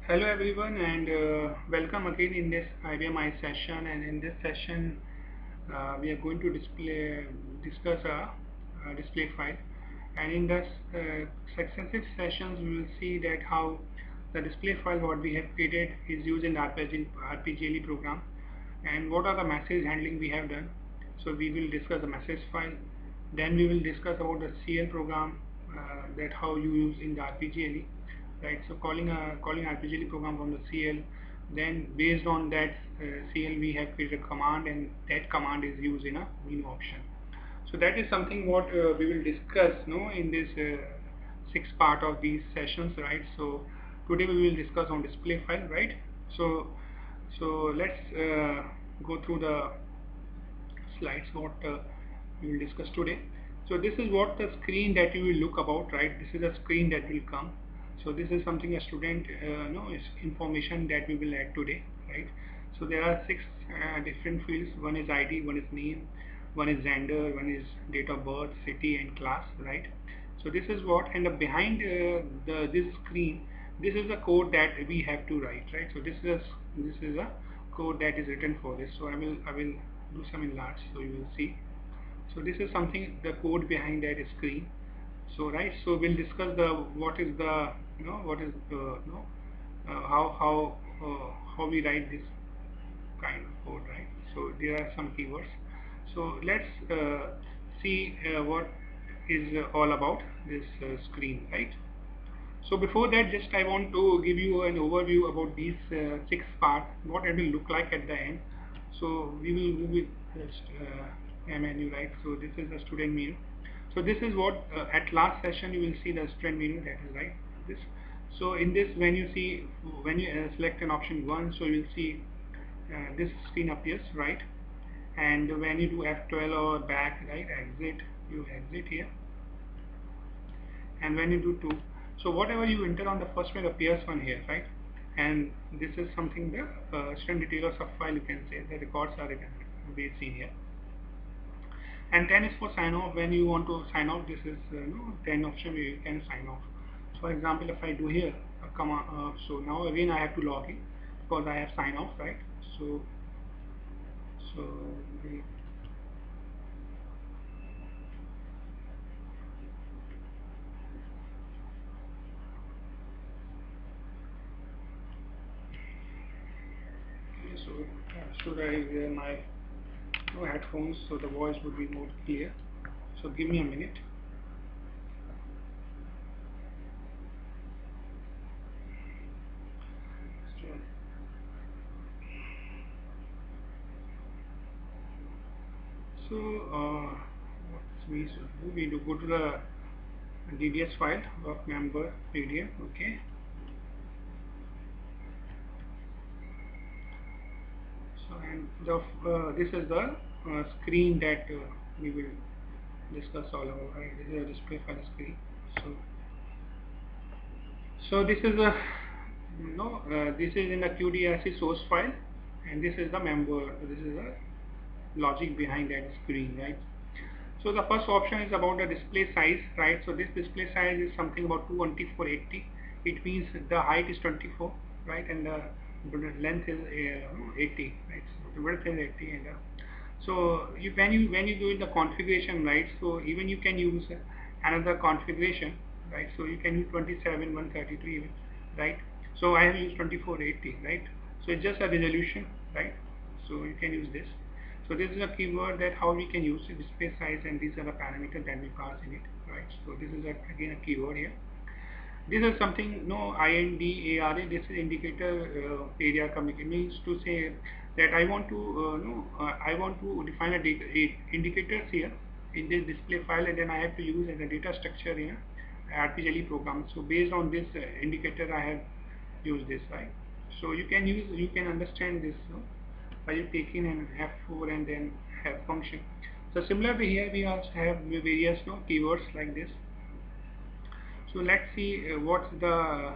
Hello everyone and welcome again in this IBMI session, and in this session we are going to discuss a display file, and in this successive sessions we will see that how the display file what we have created is used in the RPGLE program, and what are the message handling we have done. So we will discuss the message file, then we will discuss about the CL program, that how you use in the RPGLE, right? So calling RPGLE program from the CL, then based on that CL we have created a command, and that command is used in a menu option. So that is something what we will discuss no in this sixth part of these sessions, right? So today we will discuss on display file, right? So let's go through the slides what we will discuss today. So this is what the screen that you will look about, right? This is a screen that will come. So this is something a student is information that we will add today, right? So there are six different fields. One is ID, one is name, one is gender, one is date of birth, city, and class, right? So this is what, and behind this screen, this is the code that we have to write, right? So this is a code that is written for this. So I will do some enlarge so you will see. So this is something, the code behind that screen. So right, so we'll discuss the what is the what is how we write this kind of code, right? So there are some keywords. So let's see what is all about this screen, right? So before that, just I want to give you an overview about these six parts, what it will look like at the end. So we will just menu, right? So this is the student menu. So this is what at last session you will see the student menu, that is right. This. So in this, when you see, when you select an option 1, so you will see this screen appears, right? And when you do F12 or back, right, exit, you exit here, and when you do 2, so whatever you enter on the first page appears on here, right? And this is something the student detail or sub file, you can say the records are be seen here. And 10 is for sign off. When you want to sign off, this is 10 option where you can sign off. So for example, if I do here a command, so now again I have to log in because I have sign off, right? So we, so should I wear my headphones so the voice would be more clear? So give me a minute. So what we should do, we do go to the DDS file of member PDF, okay. So and this is the screen that we will discuss all about, right? This is a display file screen. So this is a this is in the QDRC source file, and this is the member. This is the logic behind that screen, right? So the first option is about the display size, right? So this display size is something about 22480. It means the height is 24, right, and the length is 80, right? So the width is 80, and so when you do the configuration, right? So even you can use another configuration, right? So you can use 27 133, right? So I have used 2480, right? So it's just a resolution, right? So you can use this. So this is a keyword that how we can use the display size, and these are the parameters that we pass in it, right? So this is again a keyword here. This is something INDARA. This is indicator area communication, means to say that I want to I want to define a data indicators here in this display file, and then I have to use as a data structure in RPGLE program. So based on this indicator, I have used this, right? So you can understand this by you taking an F4 and then have function. So similarly here we also have various keywords like this. So let's see what the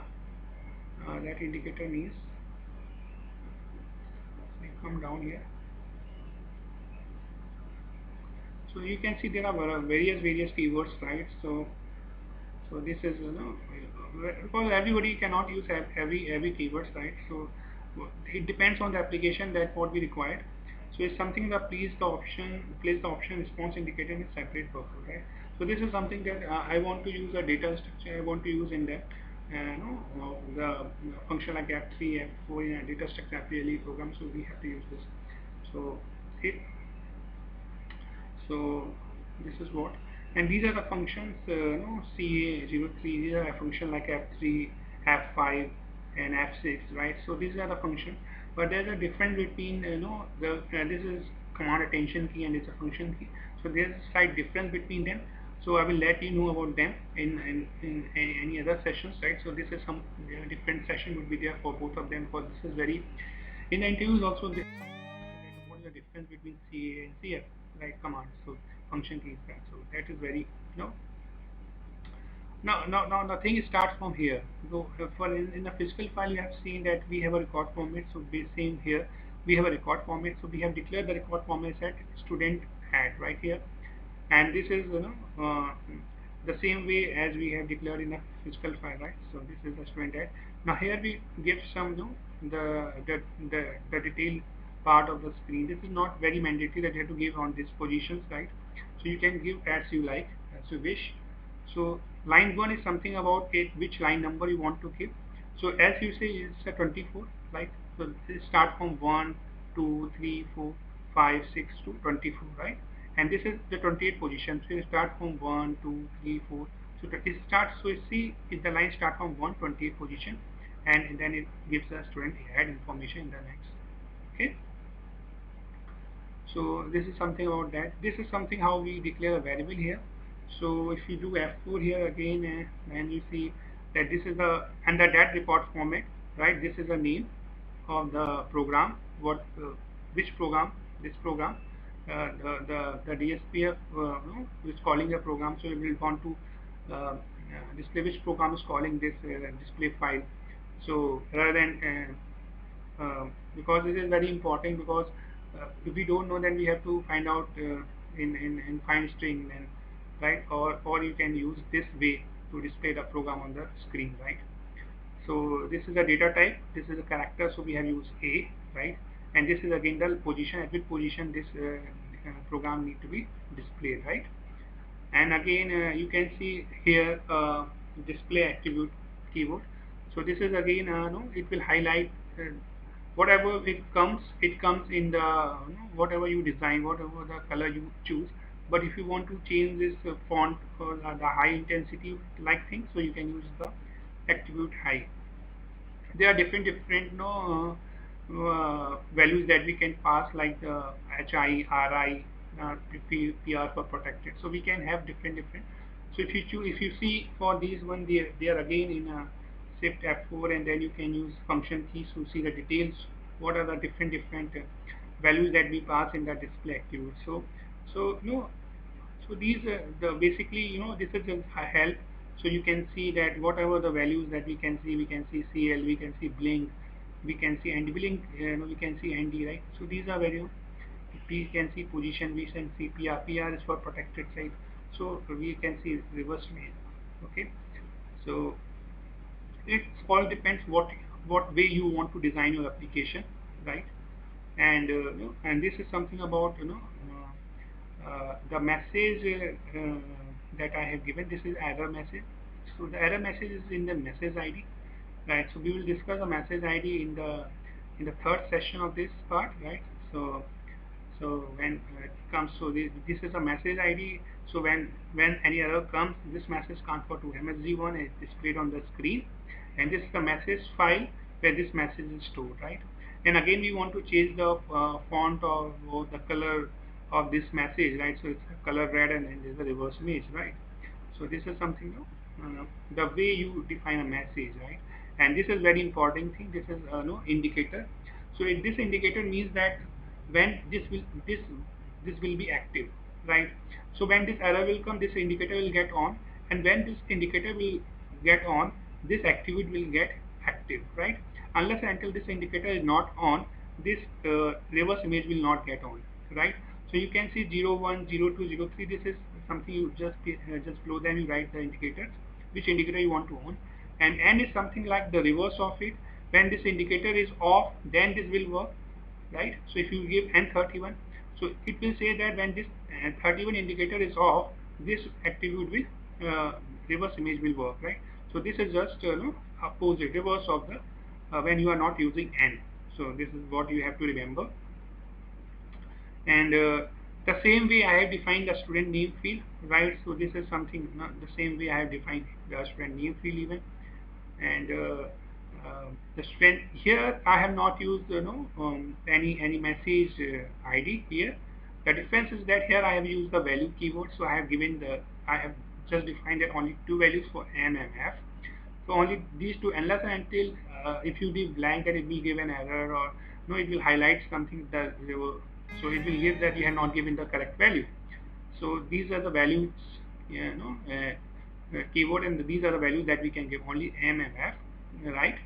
that indicator means. We come down here. So you can see there are various keywords, right? So So this is, because everybody cannot use every keywords, right? So it depends on the application that what we require. So it's something that place the option response indicator in a separate buffer, right? So this is something that I want to use a data structure. I want to use in that, the function like F3, F4 in a data structure really program. So we have to use this. So it so this is what, and these are the functions, CA03, these are a function like F3, F5 and F6, right? So these are the function, but there's a difference between, this is command attention key and it's a function key. So there's a slight difference between them. So I will let you know about them in any other sessions, right? So this is some different session would be there for both of them, because this is very, in the interviews also, this what is the difference between CA and CF, right? Commands, so function keys, that. So that is very, now the thing starts from here. So for in the physical file, you have seen that we have a record format. So the same here, we have a record format. So we have declared the record format at student had right here, and this is, the same way as we have declared in the physical file, right? So this is the student had. Now here we give some, the detailed part of the screen. This is not very mandatory that you have to give on this positions, right? So you can give as you like, as you wish. So line 1 is something about it, which line number you want to give. So as you say, it's a 24, right? So it start from 1, 2, 3, 4, 5, 6 to 24, right? And this is the 28 position. So you start from 1, 2, 3, 4. So it starts. So you see, if the line start from 128 position, and then it gives us student add information in the next. Okay. So this is something about that. This is something how we declare a variable here. So if you do F4 here again, and you see that this is the under that report format, right? This is the name of the program. What which program? This program. The DSPF is calling the program. So we will want to display which program is calling this display file. So rather than because this is very important, because if we don't know, then we have to find out in fine string, then, right? Or you can use this way to display the program on the screen, right? So this is a data type, this is a character, so we have used A, right? And this is again the position, at which position this program need to be displayed, right? And again, you can see here display attribute keyword. So this is again, no, it will highlight whatever it comes in the, whatever you design, whatever the color you choose. But if you want to change this font for the high intensity like thing, so you can use the attribute high. There are different values that we can pass, like the HI, RI, PR for protected. So we can have different. So if you choose, if you see for these one, they are again in a shift F4, and then you can use function keys to see the details. What are the different values that we pass in the display attribute. So so these the basically, this is just a help. So you can see that whatever the values that we can see CL, we can see blink, we can see ND blink, we can see ND, right? So these are very, we can see position, we can see PR. PR is for protected site. So we can see reverse image. Okay. So it all depends what way you want to design your application, right? And and this is something about, the message that I have given. This is error message. So the error message is in the message ID, right? So we will discuss the message ID in the third session of this part, right? So when it comes, so this is a message ID. So when any error comes, this message comes for to MSG1 is displayed on the screen, and this is the message file where this message is stored, right? And again, we want to change the font or the color of this message, right? So it's color red, and then there's a reverse image, right? So this is something, the way you define a message, right? And this is very important thing. This is no indicator. So this indicator means that when this will be active, right? So when this error will come, this indicator will get on, and when this indicator will get on, this activity will get active, right? Unless and until this indicator is not on, this reverse image will not get on, right? So you can see 0, 1, 0, 2, 0, 3. This is something you just below them you write the indicators. which indicator you want to on, and N is something like the reverse of it. When this indicator is off, then this will work, right? So if you give N31, so it will say that when this 31 indicator is off, this attribute will reverse image will work, right? So this is just no, opposite, reverse of the when you are not using N. So this is what you have to remember. And the same way I have defined the student name field, right? So this is something the same way I have defined the student name field even. And the student here I have not used any message ID here. The difference is that here I have used the value keyword, so I have given the I have just defined that only two values for M and F. So only these two, unless and until if you leave blank, that it will give an error, or no, it will highlight something that so it will give that you have not given the correct value. So these are the values, keyword, and these are the values that we can give only M and F, right?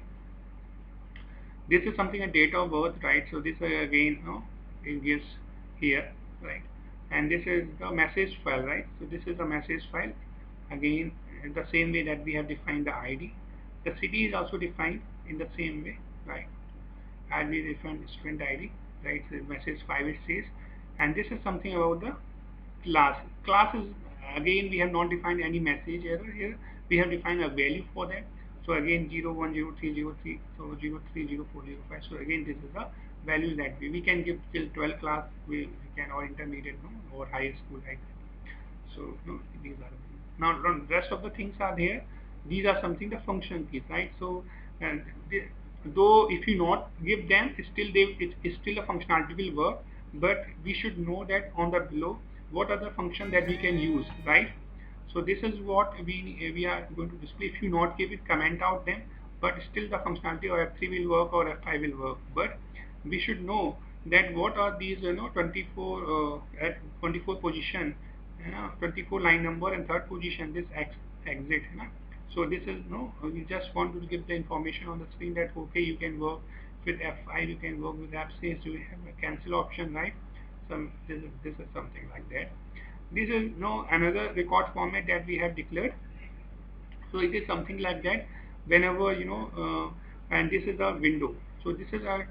This is something a date of birth, right? So this again, it gives here, right? And this is the message file, right? So this is the message file. Again, in the same way that we have defined the ID, the city is also defined in the same way, right? As we defined student ID, right? So message 5 it says, and this is something about the class. Class is again we have not defined any message error here. We have defined a value for that. So again 010303, so 030405. So again this is the value that we can give till 12 class. We can, or intermediate, no, or high school, like that. So no, these are now rest of the things are there. These are something the function keys, right? So and though if you not give them, still it's still a functionality will work, but we should know that on the below what are the function that we can use, right? So this is what we are going to display. If you not give it, comment out them, but still the functionality or F3 will work or F5 will work. But we should know that what are these 24 at 24 position, 24 line number, and third position this exit, so this is no, we just want to give the information on the screen that okay, you can work with F5, you can work with abscess, you have a cancel option, right? So this is something like that. This is no another record format that we have declared. So it is something like that. Whenever and this is a window. So this is a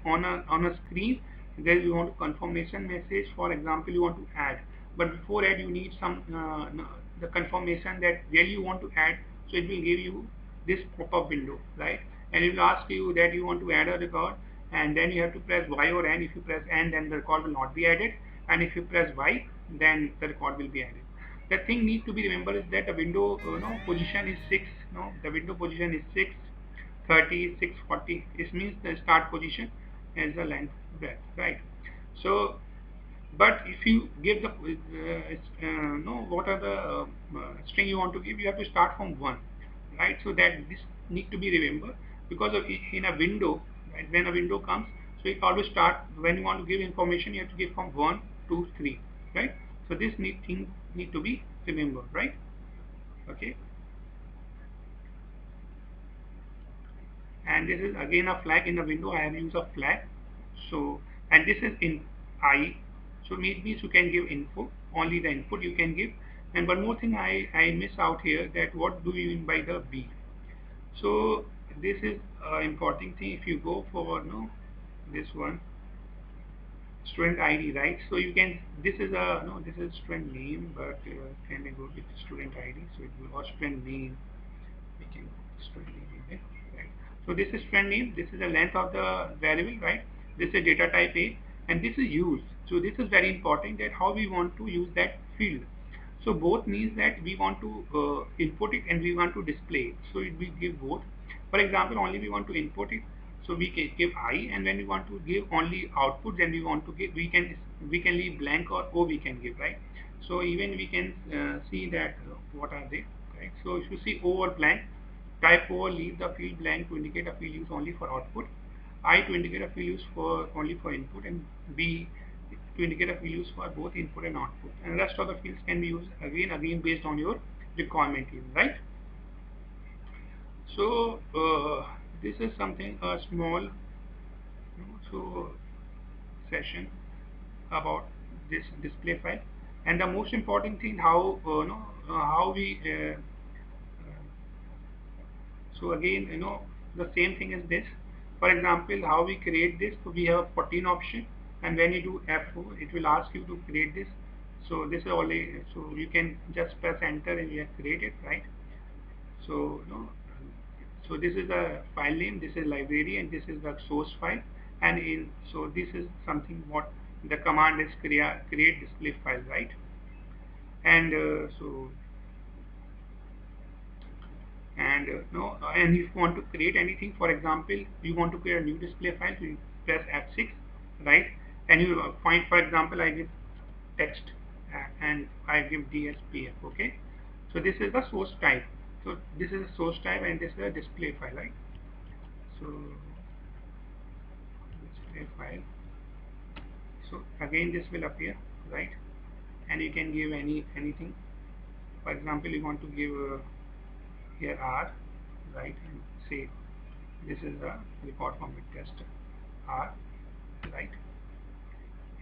on a screen. There you want a confirmation message. For example, you want to add, but before add, you need some the confirmation that really you want to add. So it will give you this pop-up window, right? And it will ask you that you want to add a record, and then you have to press Y or N. If you press N, then the record will not be added, and if you press Y, then the record will be added. The thing need to be remembered is that the window position is 6, the window position is 6, 30, 640. It means the start position is the length breadth, right? So but if you give the no, what are the string you want to give, you have to start from 1, right? So that this need to be remembered, because of in a window, right, when a window comes, so it always start when you want to give information, you have to give from 1 to 3, right? So this need to be remembered, right? Okay. And this is again a flag in the window. I have used a flag. So, and this is in I. So it means you can give input, only the input you can give. And one more thing I miss out here, that what do you mean by the B? So this is important thing. If you go for this one, student ID, right? So you can, this is a no, this is student name, but can I go with student ID? So it will, or student name, we can go student name here, right? So this is student name, this is the length of the variable, right? This is data type A, and this is use. So this is very important, that how we want to use that field. So both means that we want to input it and we want to display it. So it will give both. For example, only we want to input it, so we can give I, and when we want to give only output, then we want to give, we can leave blank or O we can give, right? So even we can see that what are they, right? So if you see O or blank, type O, leave the field blank to indicate a field used only for output, I to indicate a field used for only for input, and B to indicate a field used for both input and output. And rest of the fields can be used again based on your requirement here, right? So this is something a small so session about this display file, and the most important thing how how we So again, the same thing is this. For example, how we create this, so we have a 14 option, and when you do F4, it will ask you to create this. So this is only, so you can just press enter and you have created, right? So so this is the file name, this is library, and this is the source file. And in, so this is something what the command is create display file, right? And no, and if you want to create anything, for example, you want to create a new display file, so you press F6, right? And you find, for example, I give text and I give DSPF, okay? So this is the source type. So this is a source type and this is a display file, right? So display file. So again this will appear, right? And you can give anything. For example, you want to give here R, right? And say this is a report format test R, right?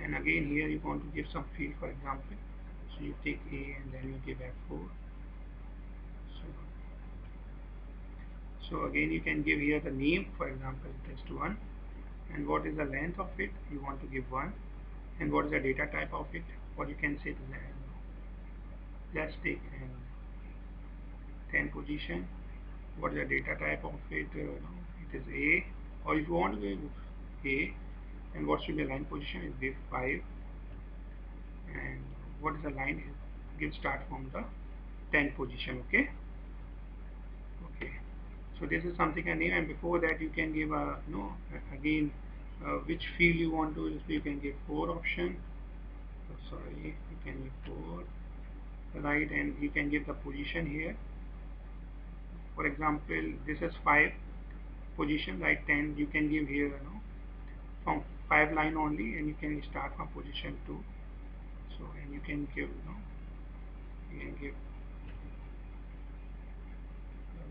And again here you want to give some field, for example. So you take A and then you give F4. So, so again you can give here the name, for example, test1, and what is the length of it, you want to give 1, and what is the data type of it, or you can say just take 10 position, what is the data type of it, it is A, or if you want to give A, and what should be the line position is give 5, and what is the line is give start from the 10 position, okay. So this is something I name, and before that you can give a again which field you want to, you can give 4 option, sorry, you can give 4, right? And you can give the position here. For example, this is 5 position, right? 10 you can give here, from 5 line only, and you can start from position 2. So, and you can give, you can give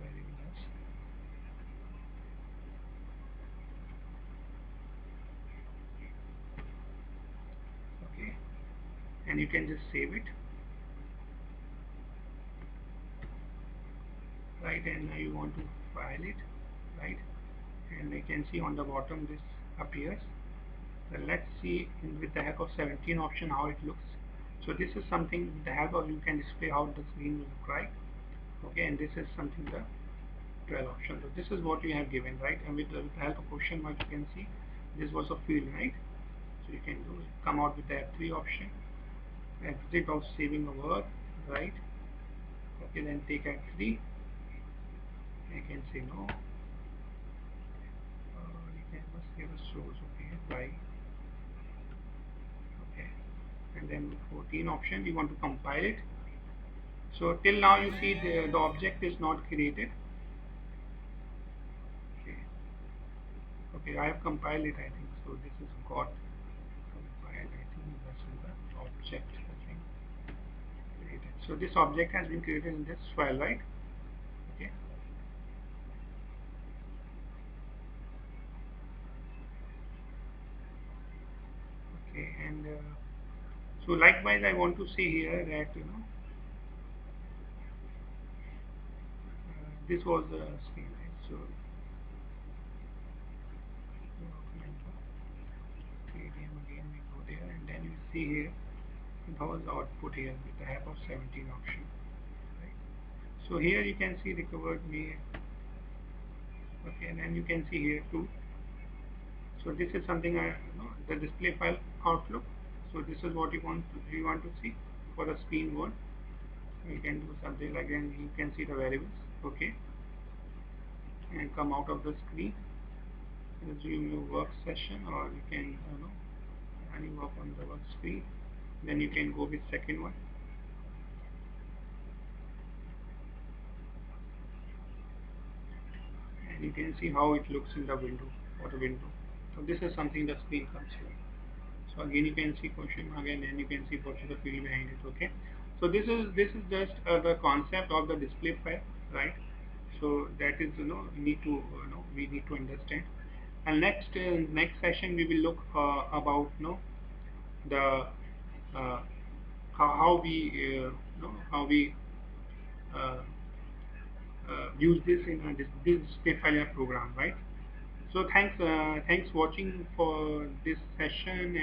variables. Okay, and you can just save it, right? And now you want to file it, right? And you can see on the bottom this appears. So let's see with the help of 17 option how it looks. So this is something with the help of, you can display how the screen will look like, okay. And this is something the 12 option. So this is what we have given, right? And with the help of question mark you can see this was a field, right? So you can do come out with the F3 option, exit of saving a work, right? Okay, then take F3. I can say no. You can just give a source, okay, apply, okay. And then 14 option, you want to compile it. So till now you see the object is not created. Okay. Okay, I have compiled it, I think. So this is got compiled, I think this is the object has been created. So this object has been created in this file, right? Okay. Okay, and so likewise I want to see here that this was the screen, right? So again we go there, and then you see here how is the output here with the help of 17 option, right? So here you can see recovered me, okay, and then you can see here too. So this is something the display file outlook. So this is what you want to see for the screen one. You can do something like, and you can see the variables, okay, and come out of the screen, resume your work session, or you can and you work on the work screen. Then you can go with second one, and you can see how it looks in the window or the window. So this is something the screen comes here. So again you can see question again, and you can see what is the field behind it, okay. So this is just the concept of the display file, right? So that is need to we need to understand. And next session we will look about the how we how we uh, use this in this display file in a program, right? So thanks watching for this session.